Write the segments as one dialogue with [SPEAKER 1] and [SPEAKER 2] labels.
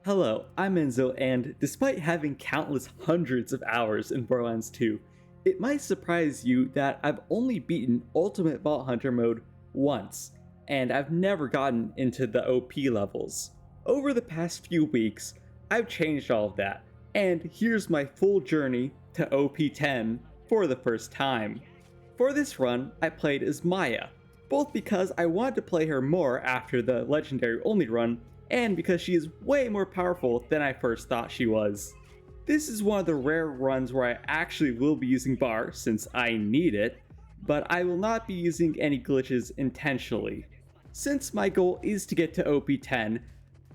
[SPEAKER 1] Hello, I'm Enzo, and despite having countless hundreds of hours in Borderlands 2, it might surprise you that I've only beaten Ultimate Vault Hunter mode once, and I've never gotten into the OP levels. Over the past few weeks, I've changed all of that, and here's my full journey to OP 10 for the first time. For this run, I played as Maya, both because I wanted to play her more after the Legendary Only run, and because she is way more powerful than I first thought she was. This is one of the rare runs where I actually will be using bar since I need it, but I will not be using any glitches intentionally. Since my goal is to get to OP 10,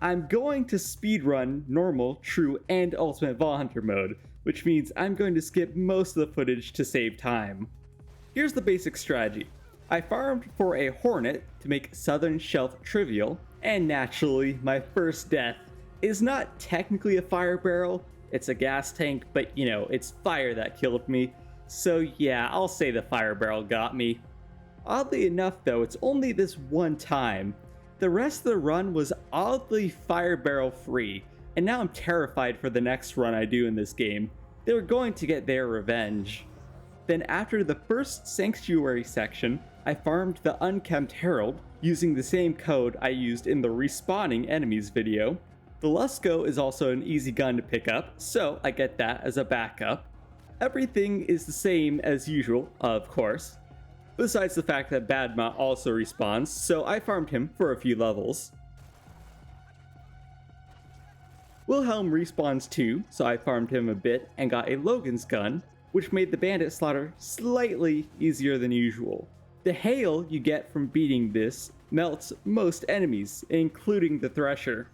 [SPEAKER 1] I'm going to speedrun normal, true, and ultimate Vault Hunter mode, which means I'm going to skip most of the footage to save time. Here's the basic strategy. I farmed for a Hornet to make Southern Shelf trivial, and naturally, my first death is not technically a fire barrel, it's a gas tank, but it's fire that killed me, so yeah, I'll say the fire barrel got me. Oddly enough though, it's only this one time. The rest of the run was oddly fire barrel free, and now I'm terrified for the next run I do in this game. They're going to get their revenge. Then after the first Sanctuary section, I farmed the Unkempt Herald using the same code I used in the respawning enemies video. The Lusco is also an easy gun to pick up, so I get that as a backup. Everything is the same as usual, of course, besides the fact that Badma also respawns, so I farmed him for a few levels. Wilhelm respawns too, so I farmed him a bit and got a Logan's gun, which made the bandit slaughter slightly easier than usual. The hail you get from beating this melts most enemies, including the Thresher.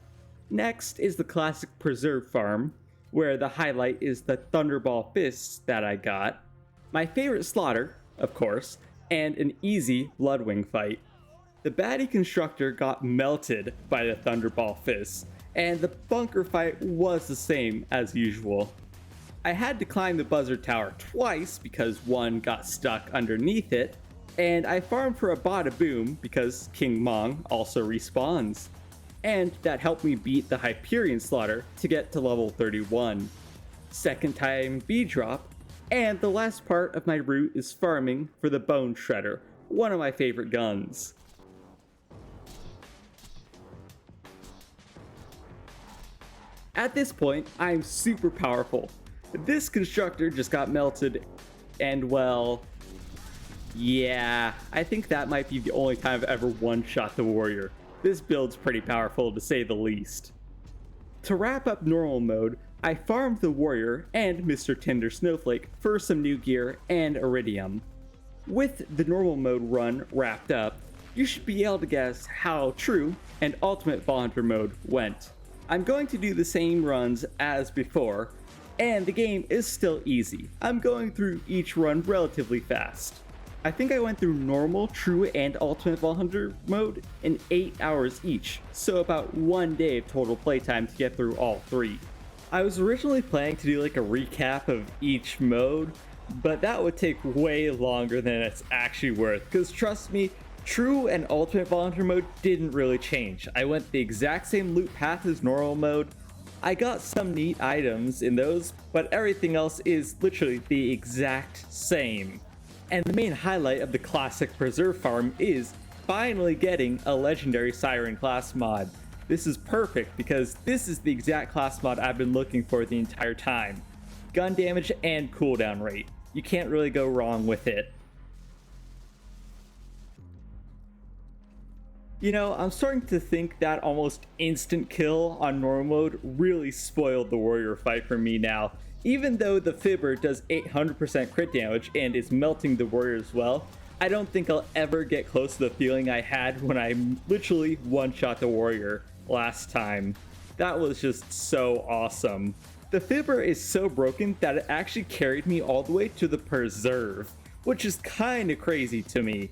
[SPEAKER 1] Next is the classic Preserve farm, where the highlight is the Thunderball Fists that I got, my favorite slaughter, of course, and an easy Bloodwing fight. The baddie constructor got melted by the Thunderball Fists, and the bunker fight was the same as usual. I had to climb the Buzzard Tower twice because one got stuck underneath it, and I farmed for a Bada Boom because King Mong also respawns. And that helped me beat the Hyperion Slaughter to get to level 31. Second time B-drop, and the last part of my route is farming for the Bone Shredder, one of my favorite guns. At this point, I'm super powerful. This constructor just got melted, and well, yeah, I think that might be the only time I've ever one-shot the warrior. This build's pretty powerful to say the least. To wrap up normal mode, I farmed the warrior and Mr. Tender Snowflake for some new gear and iridium. With the normal mode run wrapped up, you should be able to guess how true and ultimate Vault Hunter mode went. I'm going to do the same runs as before, and the game is still easy. I'm going through each run relatively fast. I think I went through normal, true, and ultimate Vault Hunter mode in 8 hours each, so about 1 day of total playtime to get through all 3. I was originally planning to do like a recap of each mode, but that would take way longer than it's actually worth, because trust me, true and ultimate Vault Hunter mode didn't really change. I went the exact same loot path as normal mode. I got some neat items in those, but everything else is literally the exact same. And the main highlight of the classic Preserve farm is finally getting a legendary Siren class mod. This is perfect because this is the exact class mod I've been looking for the entire time. Gun damage and cooldown rate. You can't really go wrong with it. I'm starting to think that almost instant kill on normal mode really spoiled the warrior fight for me now. Even though the Fibber does 800% crit damage and is melting the warrior as well, I don't think I'll ever get close to the feeling I had when I literally one-shot the warrior last time. That was just so awesome. The Fibber is so broken that it actually carried me all the way to the Preserve, which is kinda crazy to me.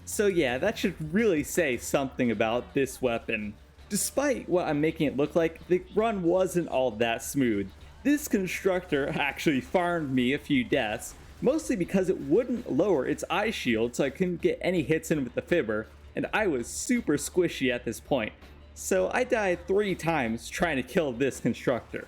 [SPEAKER 1] So yeah, that should really say something about this weapon. Despite what I'm making it look like, the run wasn't all that smooth. This constructor actually farmed me a few deaths, mostly because it wouldn't lower its eye shield so I couldn't get any hits in with the Fibber, and I was super squishy at this point. So I died 3 times trying to kill this constructor.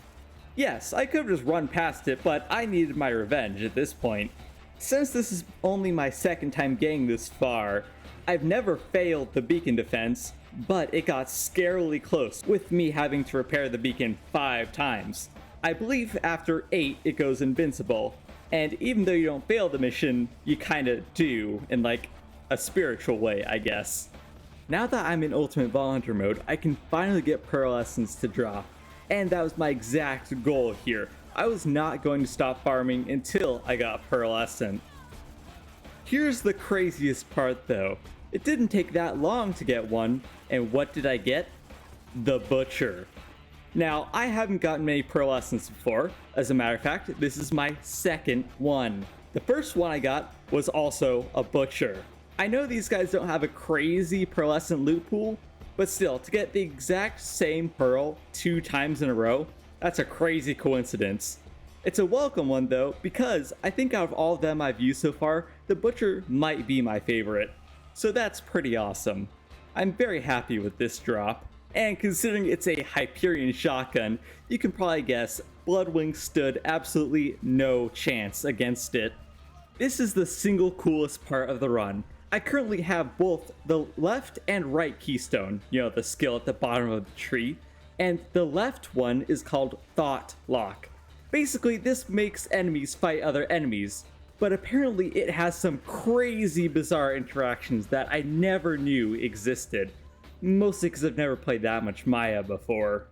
[SPEAKER 1] Yes, I could have just run past it, but I needed my revenge at this point. Since this is only my second time getting this far, I've never failed the beacon defense, but it got scarily close with me having to repair the beacon 5 times. I believe after 8 it goes invincible, and even though you don't fail the mission, you kinda do, in like a spiritual way, I guess. Now that I'm in Ultimate Vault Hunter mode, I can finally get Pearl Essence to drop, and that was my exact goal here. I was not going to stop farming until I got Pearl Essence. Here's the craziest part though. It didn't take that long to get one, and what did I get? The Butcher. Now, I haven't gotten many Pearl Essence before. As a matter of fact, this is my second one. The first one I got was also a Butcher. I know these guys don't have a crazy pearlescent loot pool, but still, to get the exact same pearl 2 times in a row, that's a crazy coincidence. It's a welcome one though, because I think out of all of them I've used so far, the Butcher might be my favorite. So that's pretty awesome. I'm very happy with this drop, and considering it's a Hyperion shotgun, you can probably guess Bloodwing stood absolutely no chance against it. This is the single coolest part of the run. I currently have both the left and right keystone, you know, the skill at the bottom of the tree, and the left one is called Thought Lock. Basically, this makes enemies fight other enemies, but apparently it has some crazy bizarre interactions that I never knew existed, mostly because I've never played that much Maya before.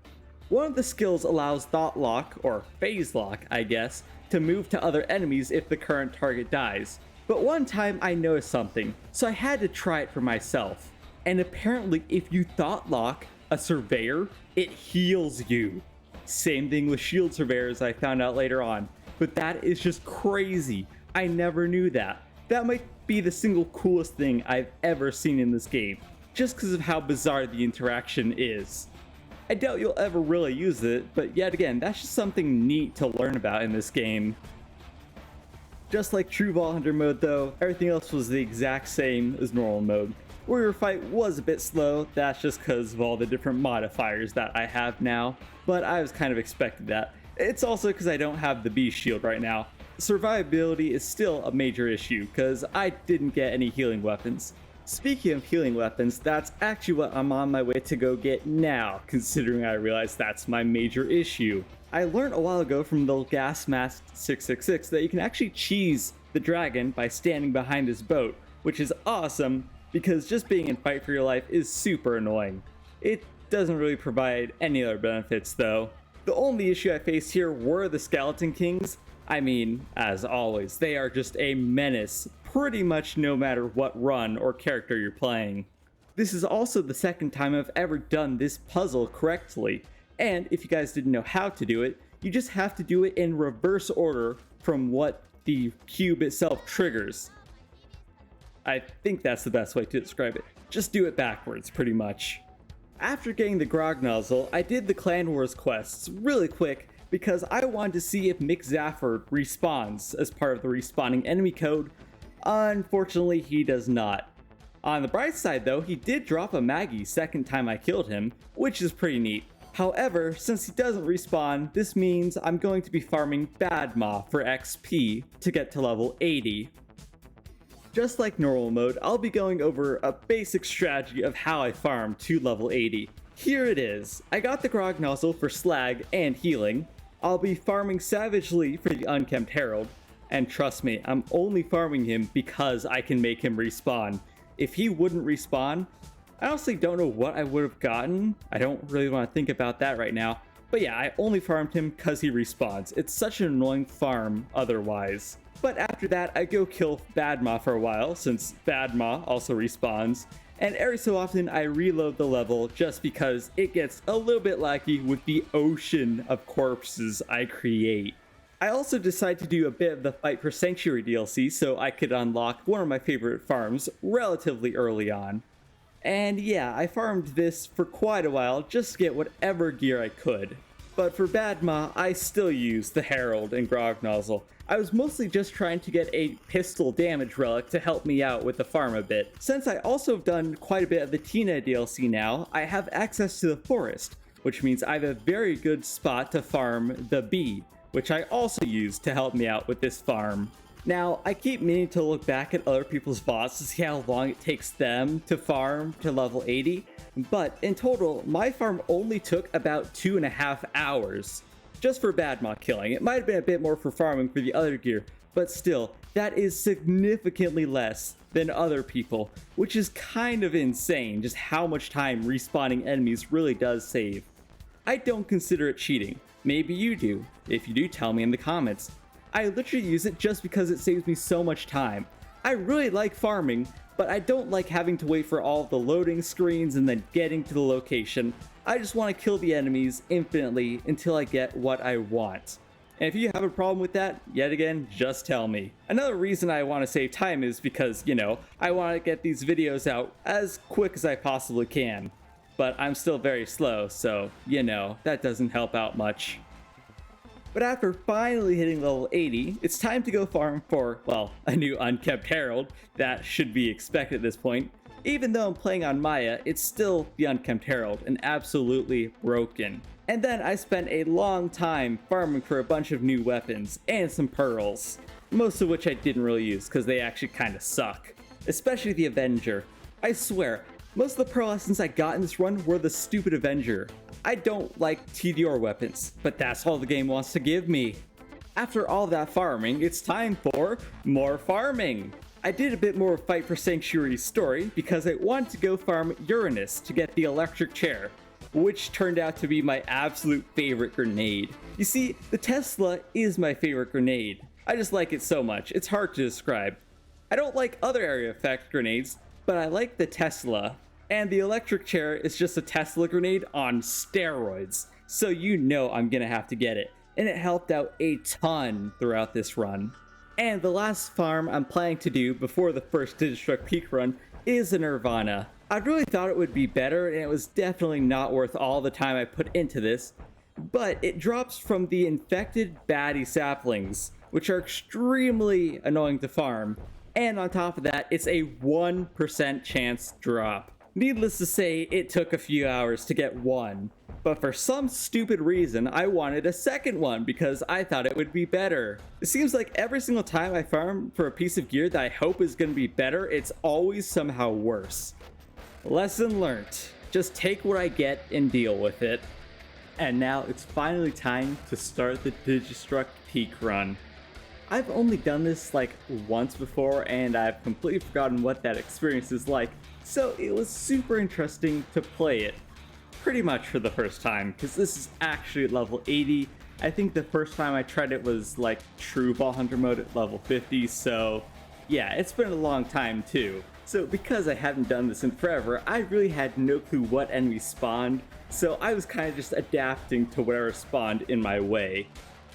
[SPEAKER 1] One of the skills allows Thought Lock, or Phase Lock I guess, to move to other enemies if the current target dies. But one time I noticed something, so I had to try it for myself. And apparently if you Thought Lock a surveyor, it heals you. Same thing with shield surveyors I found out later on, but that is just crazy. I never knew that. That might be the single coolest thing I've ever seen in this game, just because of how bizarre the interaction is. I doubt you'll ever really use it, but yet again, that's just something neat to learn about in this game. Just like true Vault Hunter mode though, everything else was the exact same as normal mode. Warrior fight was a bit slow, that's just because of all the different modifiers that I have now, but I was kind of expected that. It's also because I don't have the beast shield right now. Survivability is still a major issue, because I didn't get any healing weapons. Speaking of healing weapons, that's actually what I'm on my way to go get now, considering I realize that's my major issue. I learned a while ago from the Gas Mask 666 that you can actually cheese the dragon by standing behind his boat, which is awesome because just being in fight for your life is super annoying. It doesn't really provide any other benefits though. The only issue I faced here were the Skeleton Kings. I mean, as always, they are just a menace pretty much no matter what run or character you're playing. This is also the second time I've ever done this puzzle correctly. And if you guys didn't know how to do it, you just have to do it in reverse order from what the cube itself triggers. I think that's the best way to describe it. Just do it backwards, pretty much. After getting the Grog Nozzle, I did the Clan Wars quests really quick because I wanted to see if Mick Zafford respawns as part of the respawning enemy code. Unfortunately, he does not. On the bright side though, he did drop a Maggie second time I killed him, which is pretty neat. However, since he doesn't respawn, this means I'm going to be farming Badma for XP to get to level 80. Just like normal mode, I'll be going over a basic strategy of how I farm to level 80. Here it is. I got the Grog Nozzle for slag and healing. I'll be farming savagely for the Unkempt Herald. And trust me, I'm only farming him because I can make him respawn. If he wouldn't respawn, I honestly don't know what I would have gotten. I don't really want to think about that right now. But yeah, I only farmed him because he respawns. It's such an annoying farm otherwise. But after that, I go kill Badma for a while, since Badma also respawns. And every so often, I reload the level just because it gets a little bit laggy with the ocean of corpses I create. I also decided to do a bit of the Fight for Sanctuary DLC so I could unlock one of my favorite farms relatively early on. And yeah, I farmed this for quite a while just to get whatever gear I could. But for Badma, I still use the Herald and Grog Nozzle. I was mostly just trying to get a pistol damage relic to help me out with the farm a bit. Since I also have done quite a bit of the Tina DLC now, I have access to the forest, which means I have a very good spot to farm the bee, which I also use to help me out with this farm. Now, I keep meaning to look back at other people's VODs to see how long it takes them to farm to level 80, but in total, my farm only took about 2.5 hours. Just for Badma killing. It might have been a bit more for farming for the other gear, but still, that is significantly less than other people, which is kind of insane just how much time respawning enemies really does save. I don't consider it cheating. Maybe you do. If you do, tell me in the comments. I literally use it just because it saves me so much time. I really like farming, but I don't like having to wait for all the loading screens and then getting to the location. I just want to kill the enemies infinitely until I get what I want. And if you have a problem with that, yet again, just tell me. Another reason I want to save time is because, I want to get these videos out as quick as I possibly can. But I'm still very slow, so, that doesn't help out much. But after finally hitting level 80, it's time to go farm for, well, a new Unkempt Herald. That should be expected at this point. Even though I'm playing on Maya, it's still the Unkempt Herald and absolutely broken. And then I spent a long time farming for a bunch of new weapons and some pearls. Most of which I didn't really use because they actually kind of suck. Especially the Avenger. I swear, most of the pearl essence I got in this run were the stupid Avenger. I don't like TDR weapons, but that's all the game wants to give me. After all that farming, it's time for more farming. I did a bit more Fight for Sanctuary story because I wanted to go farm Uranus to get the electric chair, which turned out to be my absolute favorite grenade. You see, the Tesla is my favorite grenade. I just like it so much, it's hard to describe. I don't like other area effect grenades, but I like the Tesla. And the electric chair is just a Tesla grenade on steroids, so I'm gonna have to get it. And it helped out a ton throughout this run. And the last farm I'm planning to do before the first Digistruct Peak run is a Nirvana. I really thought it would be better, and it was definitely not worth all the time I put into this, but it drops from the infected baddie saplings, which are extremely annoying to farm, and on top of that, it's a 1% chance drop. Needless to say, it took a few hours to get one, but for some stupid reason, I wanted a second one because I thought it would be better. It seems like every single time I farm for a piece of gear that I hope is going to be better, it's always somehow worse. Lesson learned. Just take what I get and deal with it. And now it's finally time to start the Digistruct Peak run. I've only done this like once before and I've completely forgotten what that experience is like, so it was super interesting to play it pretty much for the first time, because this is actually at level 80. I think the first time I tried it was like true Ball Hunter mode at level 50, so yeah, it's been a long time too. So because I haven't done this in forever, I really had no clue what enemies spawned, so I was kind of just adapting to whatever spawned in my way.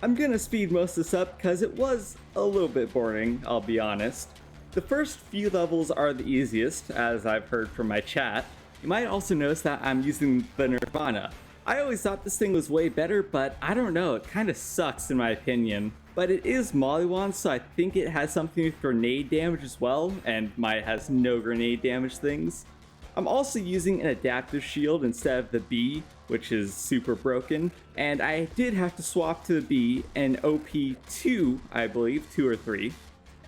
[SPEAKER 1] I'm gonna speed most of this up because it was a little bit boring, I'll be honest. The first few levels are the easiest, as I've heard from my chat. You might also notice that I'm using the Nirvana. I always thought this thing was way better, but I don't know, it kind of sucks in my opinion. But it is Mollywand, so I think it has something with grenade damage as well, and Maya has no grenade damage things. I'm also using an adaptive shield instead of the B, which is super broken, and I did have to swap to the B and OP2, I believe, 2 or 3.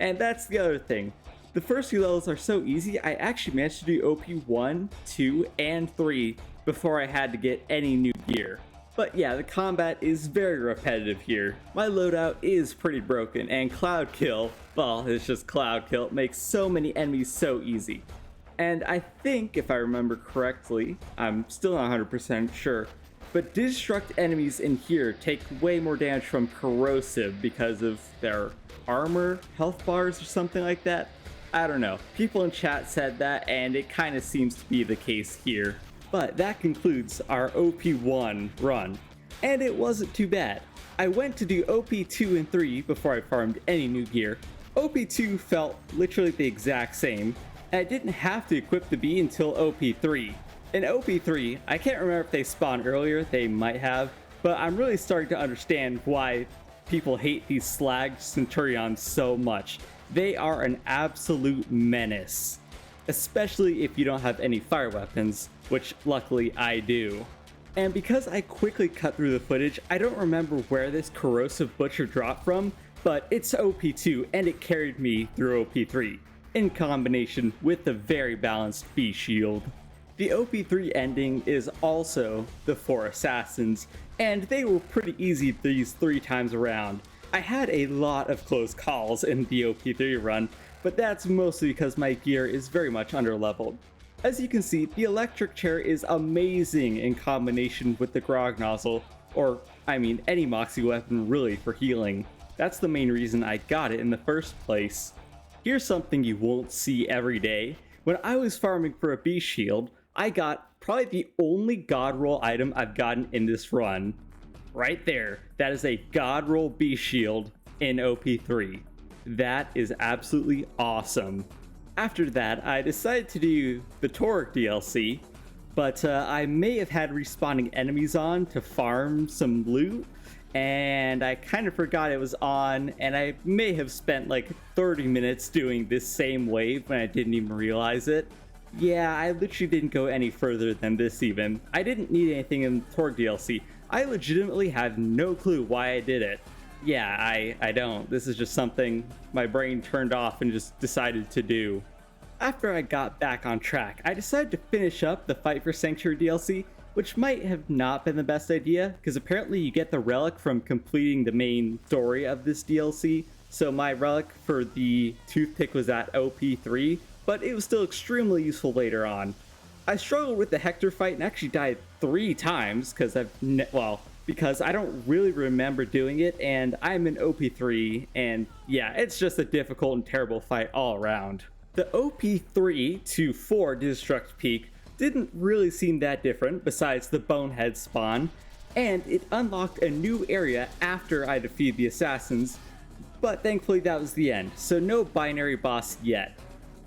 [SPEAKER 1] And that's the other thing. The first few levels are so easy, I actually managed to do OP1, 2, and 3 before I had to get any new gear. But yeah, the combat is very repetitive here. My loadout is pretty broken, and Cloud Kill, well, it's just Cloud Kill, it makes so many enemies so easy. And I think, if I remember correctly, I'm still not 100% sure, but Digistruct enemies in here take way more damage from corrosive because of their armor, health bars, or something like that. I don't know. People in chat said that, and it kind of seems to be the case here. But that concludes our OP1 run, and it wasn't too bad. I went to do OP2 and 3 before I farmed any new gear. OP2 felt literally the exact same, and I didn't have to equip the B until OP3. In OP3, I can't remember if they spawned earlier, they might have, but I'm really starting to understand why people hate these slag Centurions so much. They are an absolute menace, especially if you don't have any fire weapons, which luckily I do. And because I quickly cut through the footage, I don't remember where this corrosive butcher dropped from, but it's OP2 and it carried me through OP3, in combination with the very balanced B shield. The OP3 ending is also the 4 assassins, and they were pretty easy these 3 times around. I had a lot of close calls in the OP3 run, but that's mostly because my gear is very much underleveled. As you can see, the electric chair is amazing in combination with the grog nozzle, or I mean any Moxie weapon really for healing. That's the main reason I got it in the first place. Here's something you won't see every day. When I was farming for a B shield, I got probably the only god roll item I've gotten in this run. Right there, that is a god roll B shield in OP3. That is absolutely awesome. After that, I decided to do the Torque DLC, but I may have had respawning enemies on to farm some loot, and I kind of forgot it was on, and I may have spent like 30 minutes doing this same wave when I didn't even realize it. Yeah, I literally didn't go any further than this even. I didn't need anything in the Torque DLC. I legitimately have no clue why I did it. Yeah, I don't. This is just something my brain turned off and just decided to do. After I got back on track, I decided to finish up the Fight for Sanctuary DLC, which might have not been the best idea, because apparently you get the relic from completing the main story of this DLC. So my relic for the toothpick was at OP3, but it was still extremely useful later on. I struggled with the Hector fight and actually died 3 times, because I don't really remember doing it, and I'm in OP3, and yeah, it's just a difficult and terrible fight all around. The OP3 to 4 Destruct Peak didn't really seem that different besides the Bonehead spawn, and it unlocked a new area after I defeated the assassins, but thankfully that was the end, so no binary boss yet.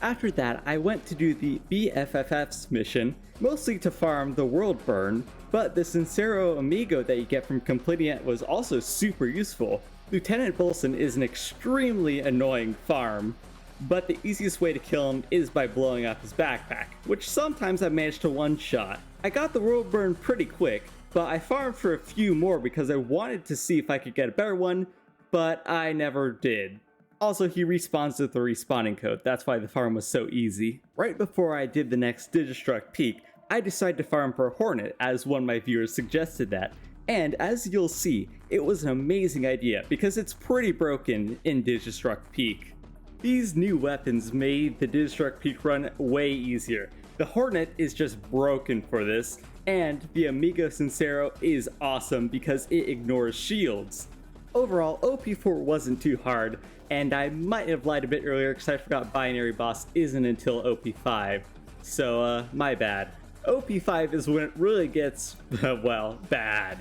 [SPEAKER 1] After that, I went to do the BFFF's mission, mostly to farm the world burn, but the Sincero Amigo that you get from completing it was also super useful. Lieutenant Bolson is an extremely annoying farm, but the easiest way to kill him is by blowing up his backpack, which sometimes I managed to one-shot. I got the world burn pretty quick, but I farmed for a few more because I wanted to see if I could get a better one, but I never did. Also, he respawns with the respawning code, that's why the farm was so easy. Right before I did the next Digistruct Peak, I decided to farm for a Hornet, as one of my viewers suggested that. And as you'll see, it was an amazing idea because it's pretty broken in Digistruct Peak. These new weapons made the Digistruct Peak run way easier. The Hornet is just broken for this, and the Amigo Sincero is awesome because it ignores shields. Overall, OP4 wasn't too hard, and I might have lied a bit earlier because I forgot Binary Boss isn't until OP5, so my bad. OP5 is when it really gets, well, bad.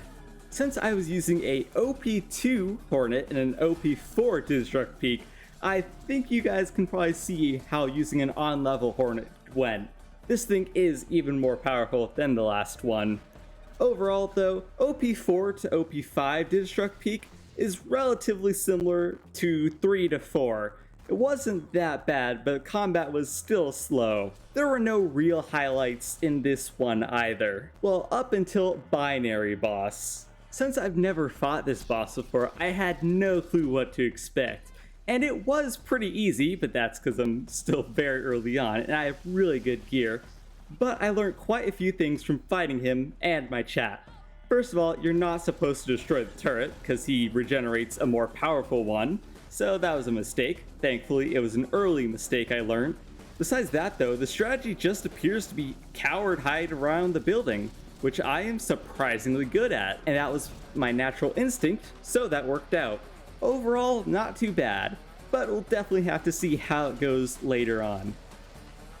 [SPEAKER 1] Since I was using a OP2 Hornet and an OP4 Digistruct Peak, I think you guys can probably see how using an on-level Hornet went. This thing is even more powerful than the last one. Overall though, OP4 to OP5 Digistruct Peak is relatively similar to 3 to 4. It wasn't that bad, but combat was still slow. There were no real highlights in this one either. Well, up until Binary Boss. Since I've never fought this boss before, I had no clue what to expect. And it was pretty easy, but that's because I'm still very early on and I have really good gear. But I learned quite a few things from fighting him and my chat. First of all, you're not supposed to destroy the turret because he regenerates a more powerful one, so that was a mistake. Thankfully, it was an early mistake I learned. Besides that though, the strategy just appears to be coward hide around the building, which I am surprisingly good at, and that was my natural instinct, so that worked out. Overall, not too bad, but we'll definitely have to see how it goes later on.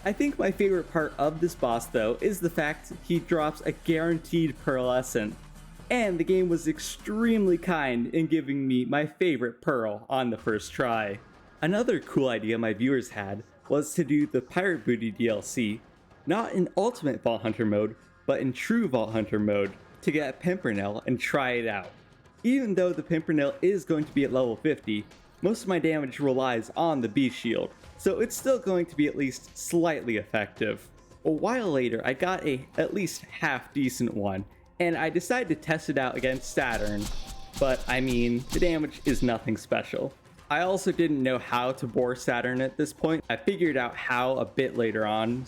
[SPEAKER 1] I think my favorite part of this boss though is the fact he drops a guaranteed pearlescent, and the game was extremely kind in giving me my favorite pearl on the first try. Another cool idea my viewers had was to do the Pirate Booty DLC, not in Ultimate Vault Hunter mode, but in True Vault Hunter mode. to get a Pimpernel and try it out. Even though the Pimpernel is going to be at level 50, most of my damage relies on the Beast Shield, so it's still going to be at least slightly effective. A while later, I got a at least half decent one, and I decided to test it out against Saturn, but I mean, the damage is nothing special. I also didn't know how to bore Saturn at this point. I figured out how a bit later on,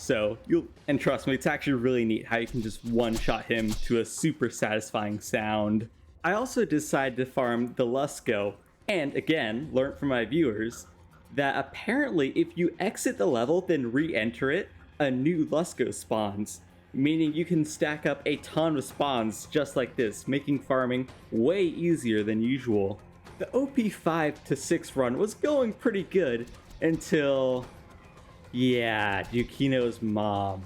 [SPEAKER 1] and trust me, it's actually really neat how you can just one-shot him to a super satisfying sound. I also decided to farm the Lusco, and again, learned from my viewers, that apparently if you exit the level then re-enter it, a new Lusco spawns, meaning you can stack up a ton of spawns just like this, making farming way easier than usual. The OP 5 to 6 run was going pretty good until, yeah, Yukino's mom.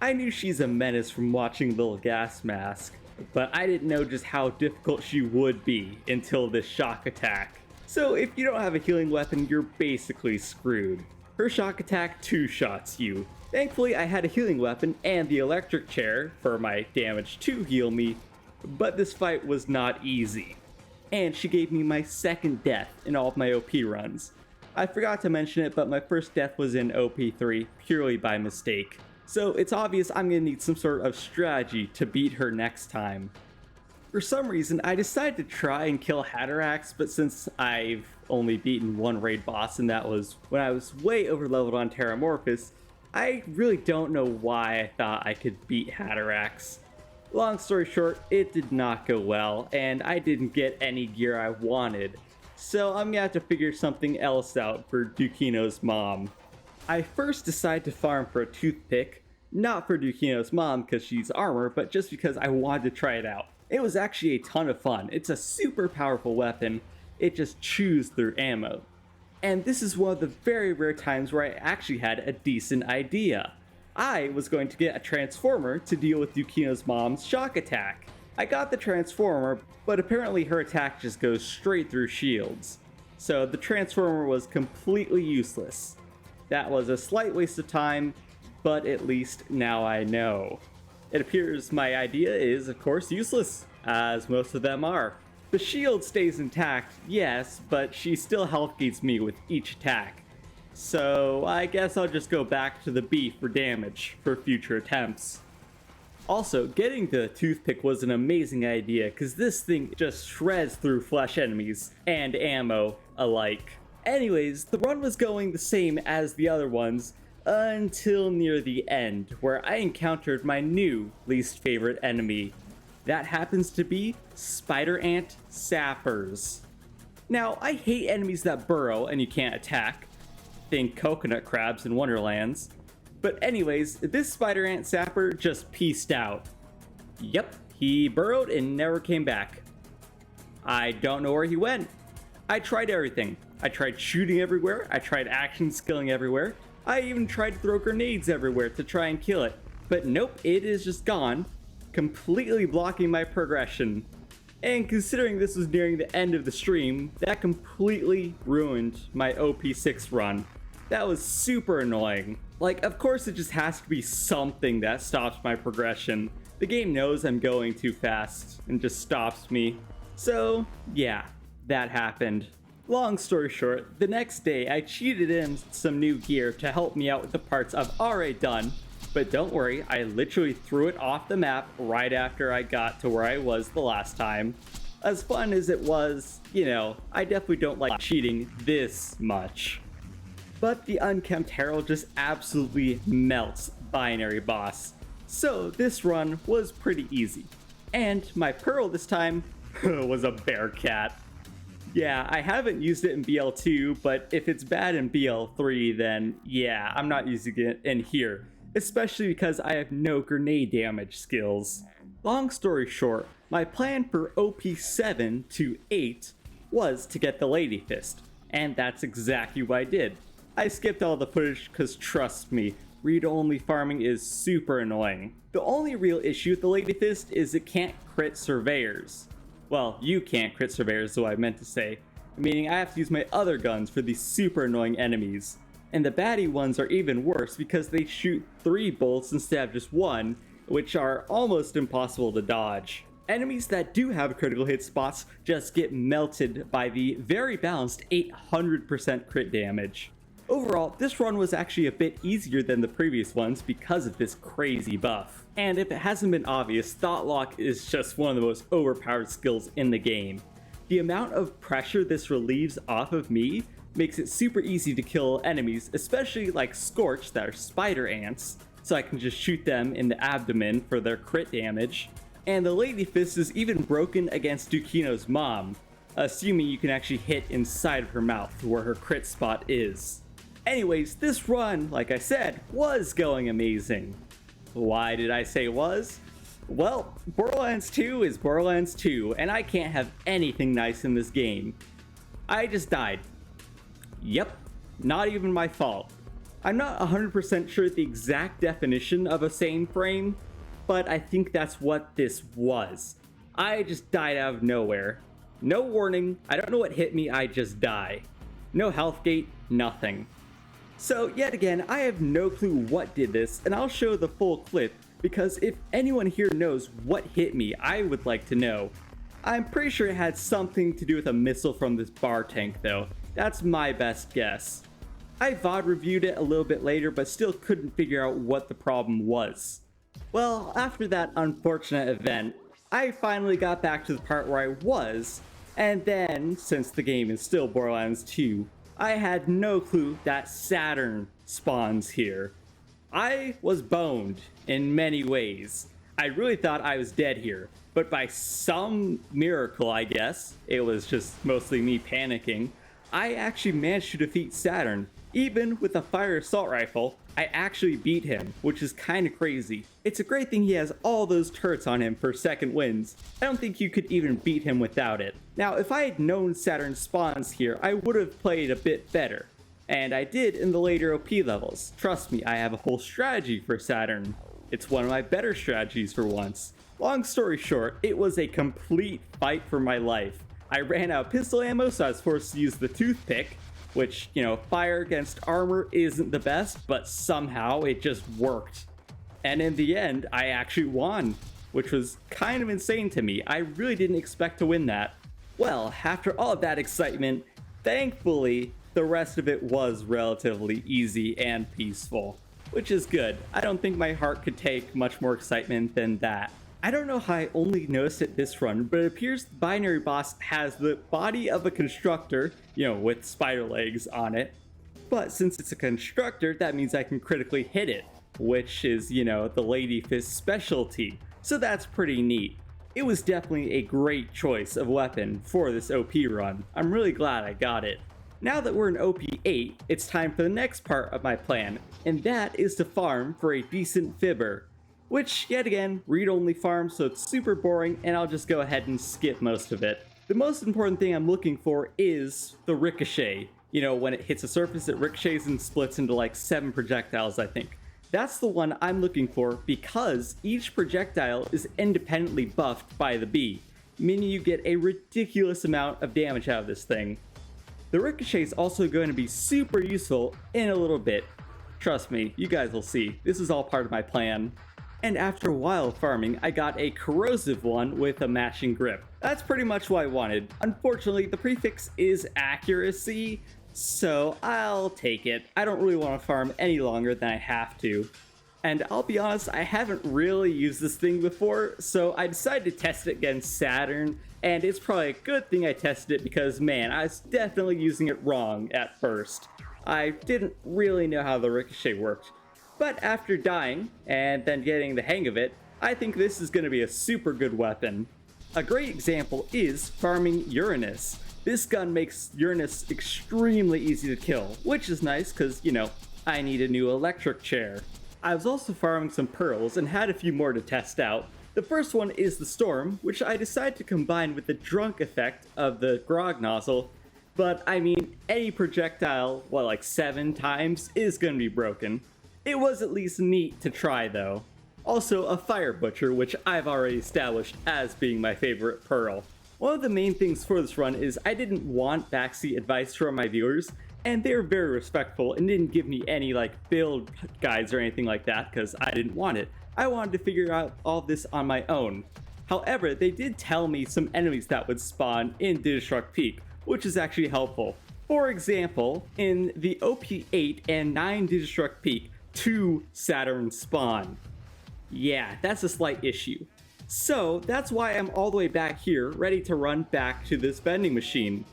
[SPEAKER 1] I knew she's a menace from watching Little Gas Mask, but I didn't know just how difficult she would be until this shock attack. So if you don't have a healing weapon, you're basically screwed. Her shock attack two-shots you. Thankfully I had a healing weapon and the electric chair for my damage to heal me, but this fight was not easy. And she gave me my second death in all of my OP runs. I forgot to mention it, but my first death was in OP 3 purely by mistake. So it's obvious I'm gonna need some sort of strategy to beat her next time. For some reason, I decided to try and kill Hatterax, but since I've only beaten one raid boss, and that was when I was way overleveled on Terramorphous, I really don't know why I thought I could beat Hatterax. Long story short, it did not go well, and I didn't get any gear I wanted. So I'm gonna have to figure something else out for Dukino's mom. I first decided to farm for a toothpick, not for Dukino's mom because she's armor, but just because I wanted to try it out. It was actually a ton of fun. It's a super powerful weapon. It just chews through ammo. And this is one of the very rare times where I actually had a decent idea. I was going to get a transformer to deal with Dukino's mom's shock attack. I got the transformer, but apparently her attack just goes straight through shields. So the transformer was completely useless. That was a slight waste of time, but at least now I know. It appears my idea is, of course, useless, as most of them are. The shield stays intact, yes, but she still health gates me with each attack. So I guess I'll just go back to the B for damage for future attempts. Also, getting the toothpick was an amazing idea, because this thing just shreds through flesh enemies and ammo alike. Anyways, the run was going the same as the other ones, until near the end, where I encountered my new least favorite enemy. That happens to be Spider Ant Sappers. Now, I hate enemies that burrow and you can't attack. Think coconut crabs in Wonderlands. But anyways, this Spider Ant Sapper just peaced out. Yep, he burrowed and never came back. I don't know where he went. I tried everything. I tried shooting everywhere, I tried action skilling everywhere, I even tried to throw grenades everywhere to try and kill it. But nope, it is just gone, completely blocking my progression. And considering this was nearing the end of the stream, that completely ruined my OP6 run. That was super annoying. Like, of course it just has to be something that stops my progression. The game knows I'm going too fast and just stops me. So, yeah, that happened. Long story short, the next day I cheated in some new gear to help me out with the parts I've already done, but don't worry, I literally threw it off the map right after I got to where I was the last time. As fun as it was, you know, I definitely don't like cheating this much. But the Unkempt Herald just absolutely melts Binary Boss, so this run was pretty easy. And my Pearl this time was a Bearcat. Yeah, I haven't used it in BL2, but if it's bad in BL3, then yeah, I'm not using it in here, especially because I have no grenade damage skills. Long story short, my plan for OP7 to 8 was to get the Lady Fist, and that's exactly what I did. I skipped all the footage because trust me, read-only farming is super annoying. The only real issue with the Lady Fist is it can't crit surveyors. Well, you can't crit surveyors, so I meant to say, meaning I have to use my other guns for these super annoying enemies. And the baddie ones are even worse because they shoot 3 bolts instead of just 1, which are almost impossible to dodge. Enemies that do have critical hit spots just get melted by the very balanced 800% crit damage. Overall, this run was actually a bit easier than the previous ones because of this crazy buff. And if it hasn't been obvious, Thought Lock is just one of the most overpowered skills in the game. The amount of pressure this relieves off of me makes it super easy to kill enemies, especially like Scorch that are spider ants, so I can just shoot them in the abdomen for their crit damage. And the Lady Fist is even broken against Dukino's mom, assuming you can actually hit inside of her mouth where her crit spot is. Anyways, this run, like I said, was going amazing. Why did I say was? Well, Borderlands 2 is Borderlands 2, and I can't have anything nice in this game. I just died. Yep, not even my fault. I'm not 100% sure the exact definition of a sane frame, but I think that's what this was. I just died out of nowhere. No warning, I don't know what hit me, I just die. No health gate, nothing. So yet again, I have no clue what did this, and I'll show the full clip, because if anyone here knows what hit me, I would like to know. I'm pretty sure it had something to do with a missile from this bar tank though. That's my best guess. I VOD reviewed it a little bit later, but still couldn't figure out what the problem was. Well, after that unfortunate event, I finally got back to the part where I was, and then, since the game is still Borderlands 2, I had no clue that Saturn spawns here. I was boned in many ways. I really thought I was dead here, but by some miracle, I guess, it was just mostly me panicking, I actually managed to defeat Saturn. Even with a fire assault rifle, I actually beat him, which is kinda crazy. It's a great thing he has all those turrets on him for second wins. I don't think you could even beat him without it. Now, if I had known Saturn spawns here, I would have played a bit better. And I did in the later OP levels. Trust me, I have a whole strategy for Saturn. It's one of my better strategies for once. Long story short, it was a complete fight for my life. I ran out of pistol ammo, so I was forced to use the toothpick, which, you know, fire against armor isn't the best, but somehow it just worked. And in the end, I actually won, which was kind of insane to me. I really didn't expect to win that. Well, after all of that excitement, thankfully, the rest of it was relatively easy and peaceful, which is good. I don't think my heart could take much more excitement than that. I don't know how I only noticed it this run, but it appears the binary boss has the body of a constructor, you know, with spider legs on it. But since it's a constructor, that means I can critically hit it, which is, you know, the Lady Fist specialty. So that's pretty neat. It was definitely a great choice of weapon for this OP run. I'm really glad I got it. Now that we're in OP 8, it's time for the next part of my plan, and that is to farm for a decent fibber. Which, yet again, read-only farm, so it's super boring, and I'll just go ahead and skip most of it. The most important thing I'm looking for is the ricochet. You know, when it hits a surface, it ricochets and splits into like 7 projectiles, I think. That's the one I'm looking for because each projectile is independently buffed by the bee, meaning you get a ridiculous amount of damage out of this thing. The ricochet is also going to be super useful in a little bit. Trust me, you guys will see. This is all part of my plan. And after a while of farming, I got a corrosive one with a matching grip. That's pretty much what I wanted. Unfortunately, the prefix is accuracy, so I'll take it. I don't really want to farm any longer than I have to. And I'll be honest, I haven't really used this thing before, so I decided to test it against Saturn, and it's probably a good thing I tested it because, man, I was definitely using it wrong at first. I didn't really know how the ricochet worked. But after dying, and then getting the hang of it, I think this is going to be a super good weapon. A great example is farming Uranus. This gun makes Uranus extremely easy to kill, which is nice because, you know, I need a new electric chair. I was also farming some pearls and had a few more to test out. The first one is the Storm, which I decided to combine with the drunk effect of the grog nozzle. But I mean, any projectile, like 7 times, is going to be broken. It was at least neat to try though. Also a Fire Butcher, which I've already established as being my favorite pearl. One of the main things for this run is I didn't want backseat advice from my viewers, and they were very respectful and didn't give me any like build guides or anything like that because I didn't want it. I wanted to figure out all this on my own. However, they did tell me some enemies that would spawn in Digistruct Peak, which is actually helpful. For example, in the OP8 and 9 Digistruct Peak, 2 Saturns spawn. Yeah, that's a slight issue. So that's why I'm all the way back here, ready to run back to this vending machine.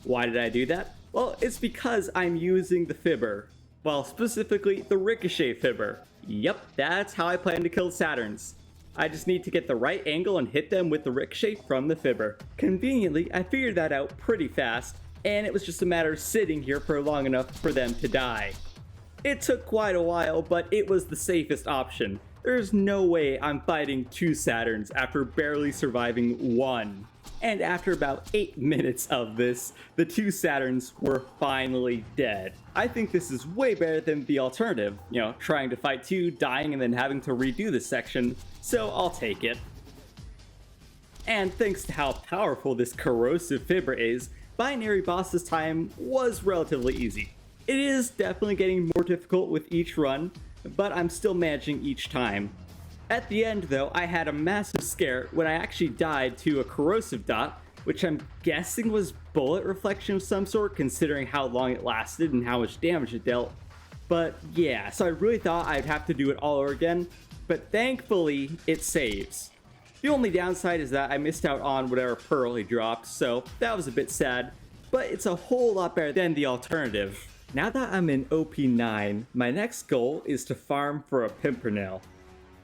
[SPEAKER 1] Why did I do that? Well, it's because I'm using the fibber. Well, specifically the ricochet fibber. Yep, that's how I plan to kill Saturns. I just need to get the right angle and hit them with the ricochet from the fibber. Conveniently, I figured that out pretty fast, and it was just a matter of sitting here for long enough for them to die. It took quite a while, but it was the safest option. There's no way I'm fighting 2 Saturns after barely surviving 1. And after about 8 minutes of this, the 2 Saturns were finally dead. I think this is way better than the alternative, trying to fight 2, dying, and then having to redo this section, so I'll take it. And thanks to how powerful this corrosive fibber is, binary boss this time was relatively easy. It is definitely getting more difficult with each run, but I'm still managing each time. At the end though, I had a massive scare when I actually died to a corrosive dot, which I'm guessing was bullet reflection of some sort considering how long it lasted and how much damage it dealt. But yeah, so I really thought I'd have to do it all over again, but thankfully it saves. The only downside is that I missed out on whatever pearl he dropped, so that was a bit sad, but it's a whole lot better than the alternative. Now that I'm in OP9, my next goal is to farm for a Pimpernel.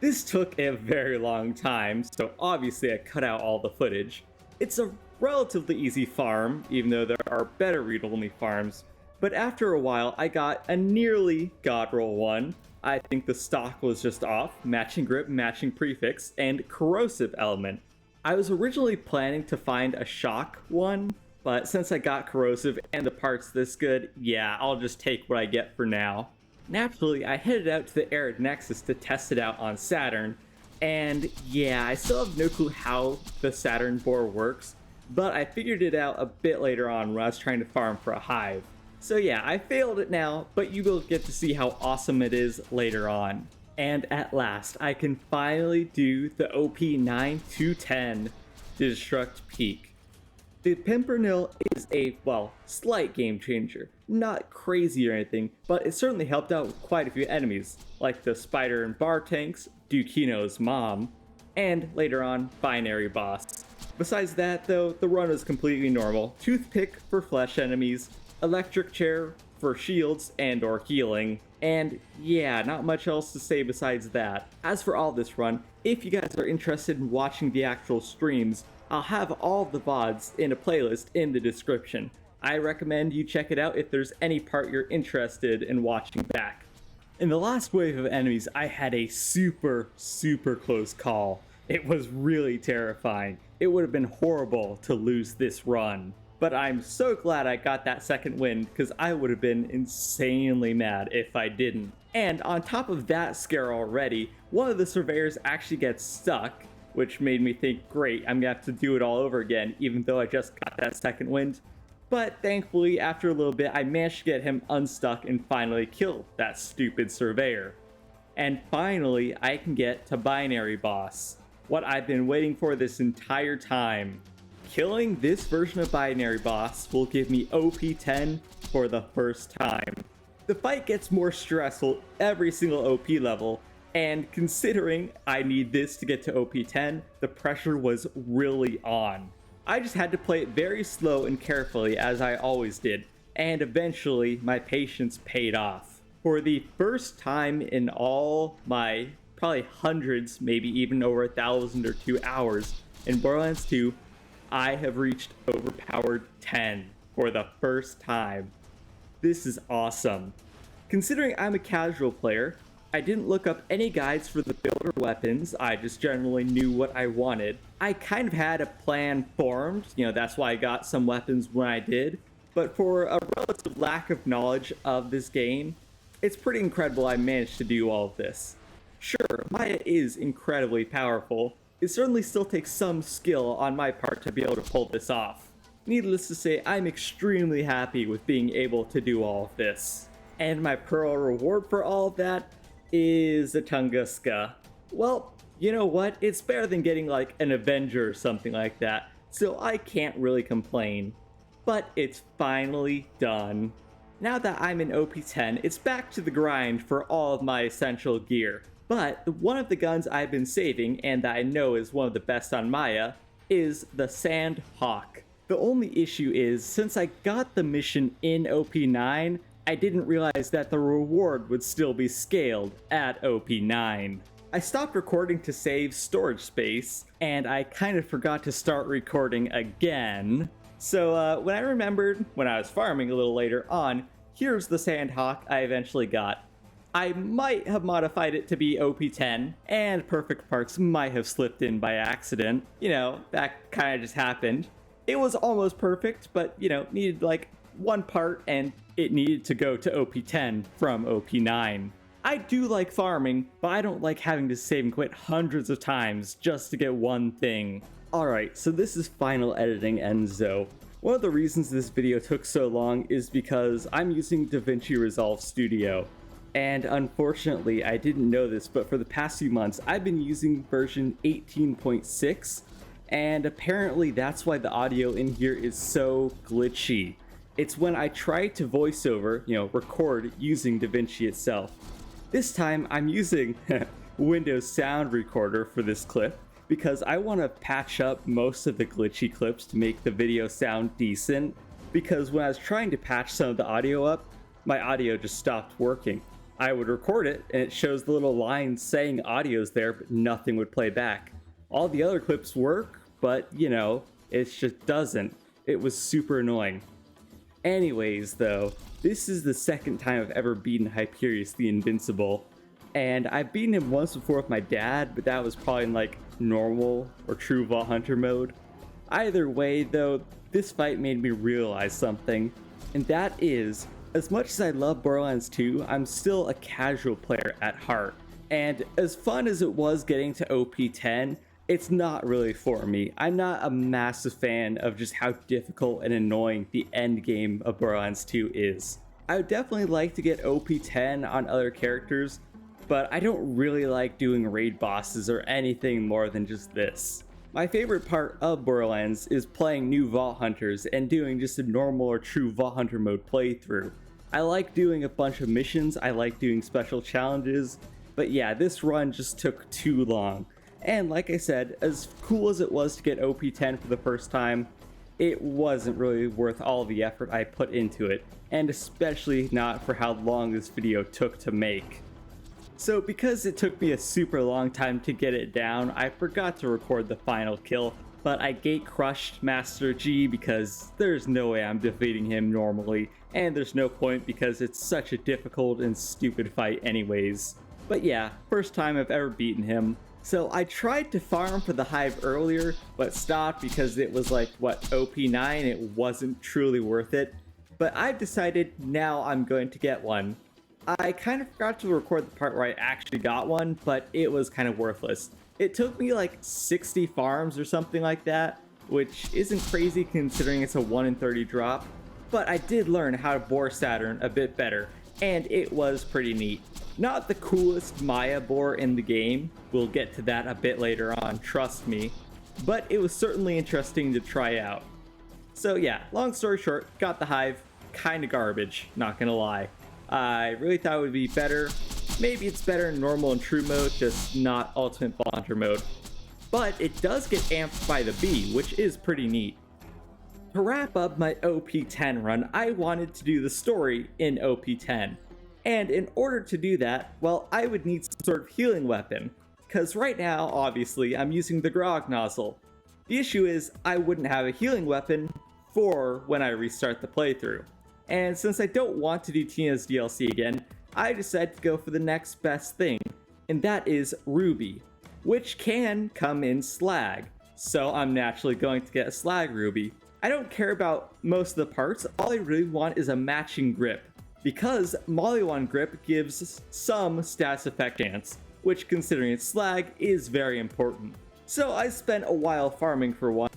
[SPEAKER 1] This took a very long time, so obviously I cut out all the footage. It's a relatively easy farm, even though there are better read-only farms, but after a while I got a nearly god roll one. I think the stock was just off, matching grip, matching prefix, and corrosive element. I was originally planning to find a shock one, but since I got corrosive and the parts this good, yeah, I'll just take what I get for now. Naturally, I headed out to the Arid Nexus to test it out on Saturn, and yeah, I still have no clue how the Saturn boar works, but I figured it out a bit later on when I was trying to farm for a hive. So yeah, I failed it now, but you will get to see how awesome it is later on. And at last, I can finally do the OP9 to 10 Digistruct Peak. The Pimpernel is a, slight game changer. Not crazy or anything, but it certainly helped out with quite a few enemies, like the spider and bar tanks, Dukino's mom, and later on, binary boss. Besides that though, the run is completely normal. Toothpick for flesh enemies, electric chair for shields and or healing, and yeah, not much else to say besides that. As for all this run, if you guys are interested in watching the actual streams, I'll have all the VODs in a playlist in the description. I recommend you check it out if there's any part you're interested in watching back. In the last wave of enemies, I had a super close call. It was really terrifying. It would have been horrible to lose this run. But I'm so glad I got that second win because I would have been insanely mad if I didn't. And on top of that scare already, one of the surveyors actually gets stuck, which made me think, great, I'm gonna have to do it all over again, even though I just got that second wind. But thankfully, after a little bit, I managed to get him unstuck and finally kill that stupid surveyor. And finally, I can get to binary boss, what I've been waiting for this entire time. Killing this version of binary boss will give me OP10 for the first time. The fight gets more stressful every single OP level, and considering I need this to get to OP10, the pressure was really on. I just had to play it very slow and carefully as I always did, and eventually my patience paid off. For the first time in all my probably hundreds, maybe even over 1,000 or 2 hours in Borderlands 2, I have reached overpowered 10 for the first time. This is awesome. Considering I'm a casual player, I didn't look up any guides for the builder weapons, I just generally knew what I wanted. I kind of had a plan formed, that's why I got some weapons when I did, but for a relative lack of knowledge of this game, it's pretty incredible I managed to do all of this. Sure, Maya is incredibly powerful. It certainly still takes some skill on my part to be able to pull this off. Needless to say, I'm extremely happy with being able to do all of this. And my pearl reward for all of that is a Tunguska. Well, you know what? It's better than getting like an Avenger or something like that, so I can't really complain. But it's finally done. Now that I'm in OP10, it's back to the grind for all of my essential gear. But one of the guns I've been saving, and that I know is one of the best on Maya, is the Sand Hawk. The only issue is, since I got the mission in OP9, I didn't realize that the reward would still be scaled at OP9. I stopped recording to save storage space, and I kind of forgot to start recording again. So when I remembered, when I was farming a little later on, here's the Sandhawk I eventually got. I might have modified it to be OP10, and perfect parts might have slipped in by accident. You know, that kind of just happened. It was almost perfect, but, you know, needed like one part, and it needed to go to OP10 from OP9. I do like farming, but I don't like having to save and quit hundreds of times just to get one thing. Alright, so this is final editing Enzo. One of the reasons this video took so long is because I'm using DaVinci Resolve Studio. And unfortunately, I didn't know this, but for the past few months, I've been using version 18.6, and apparently that's why the audio in here is so glitchy. It's when I try to voiceover, record using DaVinci itself. This time, I'm using Windows Sound Recorder for this clip, because I want to patch up most of the glitchy clips to make the video sound decent, because when I was trying to patch some of the audio up, my audio just stopped working. I would record it, and it shows the little line saying audio's there, but nothing would play back. All the other clips work, but, it just doesn't. It was super annoying. Anyways, though, this is the second time I've ever beaten Hyperius the Invincible, and I've beaten him once before with my dad, but that was probably in like normal or true Vault Hunter mode. Either way, though, this fight made me realize something, and that is, as much as I love Borderlands 2, I'm still a casual player at heart. And as fun as it was getting to OP10, it's not really for me. I'm not a massive fan of just how difficult and annoying the end game of Borderlands 2 is. I would definitely like to get OP10 on other characters, but I don't really like doing raid bosses or anything more than just this. My favorite part of Borderlands is playing new Vault Hunters and doing just a normal or true Vault Hunter mode playthrough. I like doing a bunch of missions, I like doing special challenges, but yeah, this run just took too long. And like I said, as cool as it was to get OP10 for the first time, it wasn't really worth all the effort I put into it, and especially not for how long this video took to make. So because it took me a super long time to get it down, I forgot to record the final kill, but I gate crushed Master G because there's no way I'm defeating him normally, and there's no point because it's such a difficult and stupid fight anyways. But yeah, first time I've ever beaten him. So I tried to farm for the Hive earlier, but stopped because it was like, OP9, it wasn't truly worth it. But I've decided now I'm going to get one. I kind of forgot to record the part where I actually got one, but it was kind of worthless. It took me like 60 farms or something like that, which isn't crazy considering it's a 1 in 30 drop, but I did learn how to bore Saturn a bit better, and it was pretty neat. Not the coolest Maya bore in the game, we'll get to that a bit later on, trust me, but it was certainly interesting to try out. So yeah, long story short, got the Hive, kinda garbage, not gonna lie. I really thought it would be better. Maybe it's better in normal and true mode, just not ultimate Vault Hunter mode. But it does get amped by the bee, which is pretty neat. To wrap up my OP10 run, I wanted to do the story in OP10. And in order to do that, well, I would need some sort of healing weapon. Because right now, obviously, I'm using the Grog nozzle. The issue is, I wouldn't have a healing weapon for when I restart the playthrough. And since I don't want to do Tina's DLC again, I decided to go for the next best thing, and that is Ruby, which can come in Slag. So I'm naturally going to get a Slag Ruby. I don't care about most of the parts, all I really want is a matching grip, because Molly-1 grip gives some stats effect chance, which considering it's Slag is very important. So I spent a while farming for one,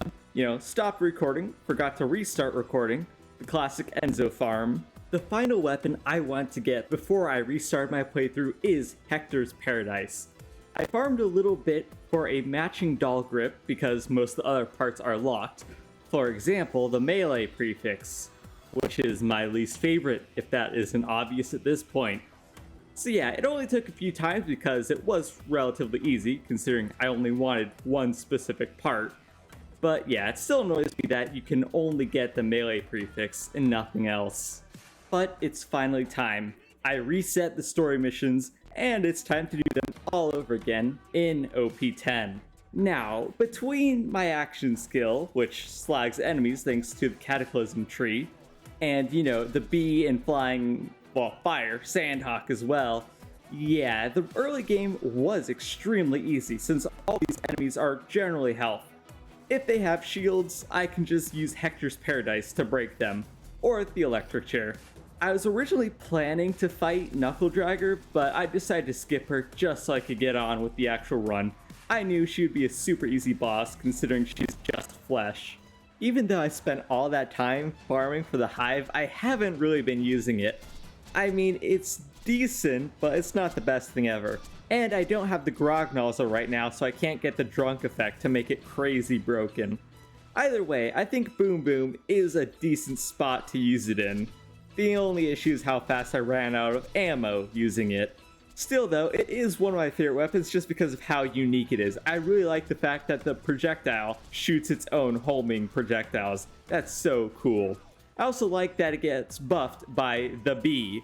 [SPEAKER 1] stopped recording, forgot to restart recording, the classic Enzo farm. The final weapon I want to get before I restart my playthrough is Hector's Paradise. I farmed a little bit for a matching doll grip because most of the other parts are locked. For example, the melee prefix, which is my least favorite if that isn't obvious at this point. So yeah, it only took a few times because it was relatively easy considering I only wanted one specific part. But yeah, it still annoys me that you can only get the melee prefix and nothing else. But it's finally time. I reset the story missions and it's time to do them all over again in OP10. Now, between my action skill, which slags enemies thanks to the Cataclysm tree, and the bee and flying, well, fire, Sandhawk as well, yeah, the early game was extremely easy since all these enemies are generally health. If they have shields, I can just use Hector's Paradise to break them, or the electric chair. I was originally planning to fight Knuckle Dragger, but I decided to skip her just so I could get on with the actual run. I knew she would be a super easy boss considering she's just flesh. Even though I spent all that time farming for the hive, I haven't really been using it. I mean, it's decent, but it's not the best thing ever. And I don't have the grog nozzle right now, so I can't get the drunk effect to make it crazy broken. Either way, I think Boom Boom is a decent spot to use it in. The only issue is how fast I ran out of ammo using it. Still though, it is one of my favorite weapons just because of how unique it is. I really like the fact that the projectile shoots its own homing projectiles. That's so cool. I also like that it gets buffed by the bee.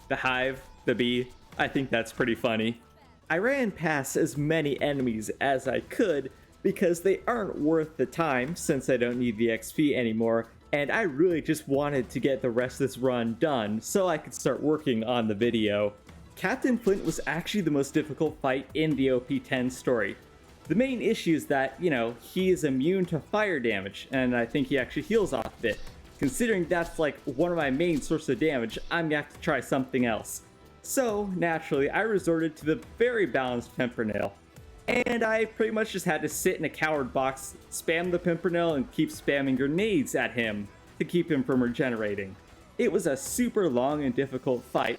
[SPEAKER 1] The hive, the bee, I think that's pretty funny. I ran past as many enemies as I could because they aren't worth the time since I don't need the XP anymore, and I really just wanted to get the rest of this run done so I could start working on the video. Captain Flint was actually the most difficult fight in the OP10 story. The main issue is that, he is immune to fire damage, and I think he actually heals off of it. Considering that's like one of my main sources of damage, I'm gonna have to try something else. So, naturally, I resorted to the very balanced Pimpernel. And I pretty much just had to sit in a coward box, spam the Pimpernel, and keep spamming grenades at him to keep him from regenerating. It was a super long and difficult fight,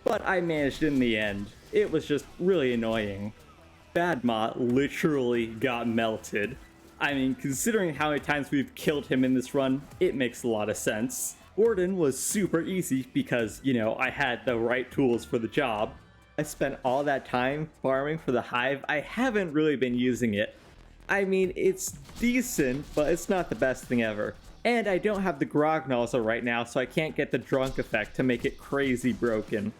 [SPEAKER 1] but I managed in the end. It was just really annoying. Badmot literally got melted. I mean, considering how many times we've killed him in this run, it makes a lot of sense. Gordon was super easy because, I had the right tools for the job. I spent all that time farming for the hive. I haven't really been using it. I mean, it's decent, but it's not the best thing ever. And I don't have the grog nozzle right now, so I can't get the drunk effect to make it crazy broken.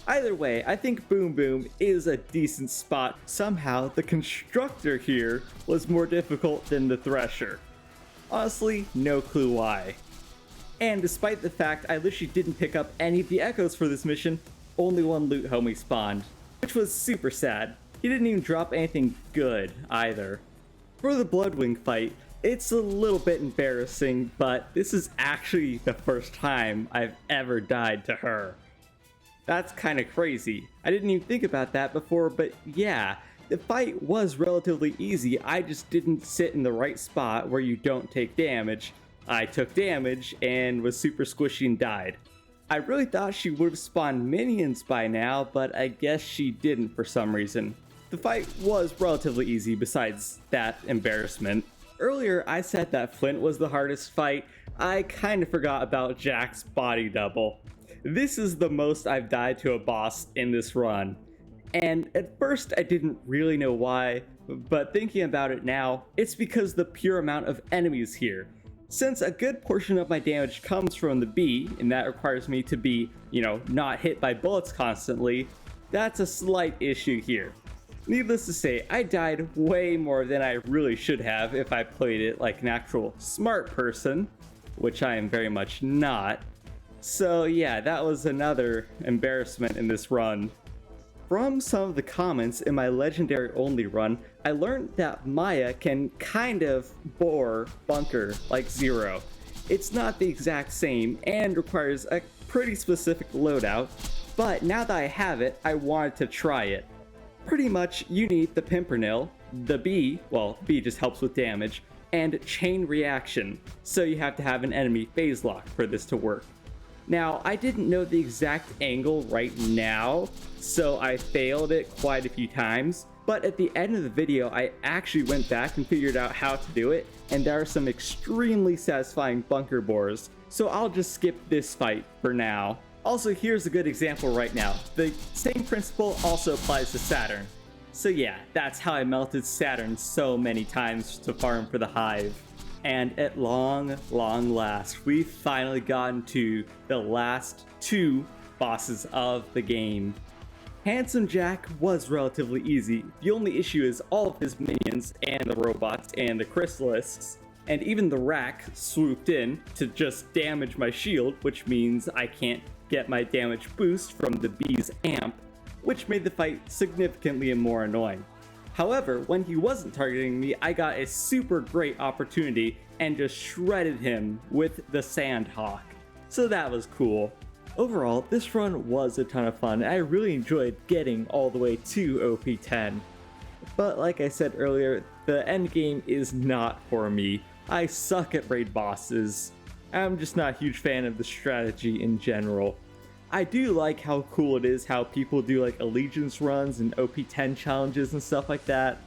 [SPEAKER 1] Either way, I think Boom Boom is a decent spot. Somehow, the Constructor here was more difficult than the Thresher. Honestly, no clue why. And despite the fact I literally didn't pick up any of the echoes for this mission, only one loot homie spawned, which was super sad. He didn't even drop anything good either. For the Bloodwing fight, it's a little bit embarrassing, but this is actually the first time I've ever died to her. That's kind of crazy. I didn't even think about that before, but yeah, the fight was relatively easy. I just didn't sit in the right spot where you don't take damage. I took damage and was super squishy and died. I really thought she would have spawned minions by now, but I guess she didn't for some reason. The fight was relatively easy besides that embarrassment. Earlier I said that Flint was the hardest fight. I kind of forgot about Jack's body double. This is the most I've died to a boss in this run. And at first I didn't really know why, but thinking about it now, it's because the pure amount of enemies here. Since a good portion of my damage comes from the bee, and that requires me to be, not hit by bullets constantly, that's a slight issue here. Needless to say, I died way more than I really should have if I played it like an actual smart person, which I am very much not. So yeah, that was another embarrassment in this run. From some of the comments in my legendary only run, I learned that Maya can kind of bore bunker like Zero. It's not the exact same and requires a pretty specific loadout, but now that I have it, I wanted to try it. Pretty much you need the Pimpernel, the bee, well, bee just helps with damage, and chain reaction, so you have to have an enemy phase lock for this to work. Now, I didn't know the exact angle right now, so I failed it quite a few times, but at the end of the video, I actually went back and figured out how to do it, and there are some extremely satisfying bunker bores, so I'll just skip this fight for now. Also, here's a good example right now. The same principle also applies to Saturn. So yeah, that's how I melted Saturn so many times to farm for the Hive. And at long last, we've finally gotten to the last two bosses of the game. Handsome Jack was relatively easy. The only issue is all of his minions and the robots and the chrysalists and even the rack swooped in to just damage my shield, which means I can't get my damage boost from the bee's amp, which made the fight significantly more annoying. However, when he wasn't targeting me, I got a super great opportunity and just shredded him with the Sandhawk. So that was cool. Overall, this run was a ton of fun, and I really enjoyed getting all the way to OP10. But like I said earlier, the endgame is not for me. I suck at raid bosses. I'm just not a huge fan of the strategy in general. I do like how cool it is how people do like allegiance runs and OP10 challenges and stuff like that,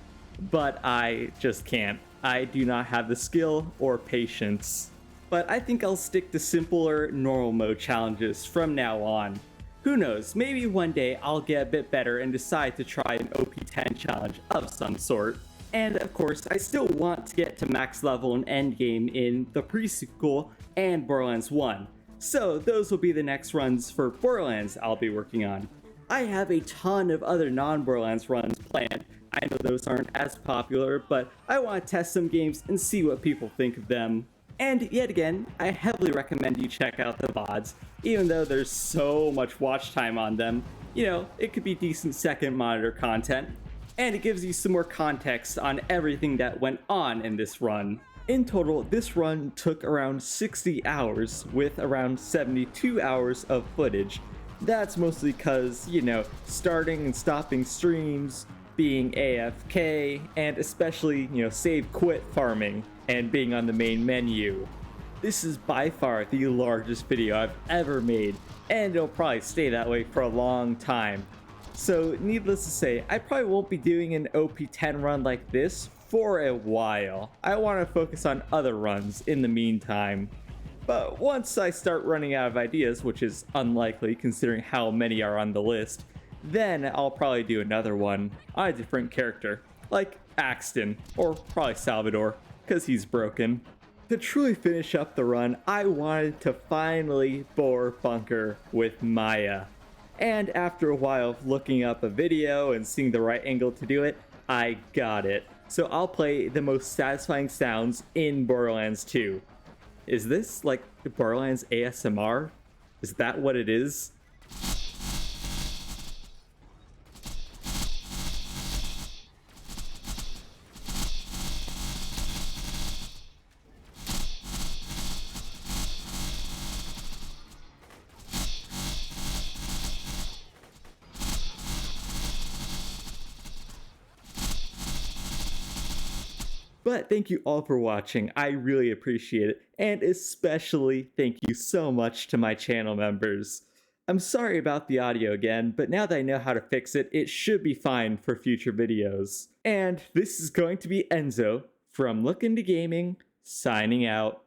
[SPEAKER 1] but I just can't. I do not have the skill or patience. But I think I'll stick to simpler normal mode challenges from now on. Who knows, maybe one day I'll get a bit better and decide to try an OP10 challenge of some sort. And of course, I still want to get to max level and endgame in the pre-sequel and Borderlands 1. So those will be the next runs for Borderlands I'll be working on. I have a ton of other non-Borderlands runs planned. I know those aren't as popular, but I want to test some games and see what people think of them. And yet again, I heavily recommend you check out the VODs, even though there's so much watch time on them. You know, it could be decent second monitor content, and it gives you some more context on everything that went on in this run. In total, this run took around 60 hours with around 72 hours of footage. That's mostly because, you know, starting and stopping streams, being AFK, and especially, you know, save quit farming and being on the main menu. This is by far the largest video I've ever made, and it'll probably stay that way for a long time. So needless to say, I probably won't be doing an OP10 run like this for a while. I want to focus on other runs in the meantime. But once I start running out of ideas, which is unlikely considering how many are on the list, then I'll probably do another one on a different character, like Axton, or probably Salvador, because he's broken. To truly finish up the run, I wanted to finally bore Bunker with Maya. And after a while of looking up a video and seeing the right angle to do it, I got it. So I'll play the most satisfying sounds in Borderlands 2. Is this like Borderlands ASMR? Is that what it is? But thank you all for watching, I really appreciate it, and especially thank you so much to my channel members. I'm sorry about the audio again, but now that I know how to fix it, it should be fine for future videos. And this is going to be Enzo from LookIntoGaming, signing out.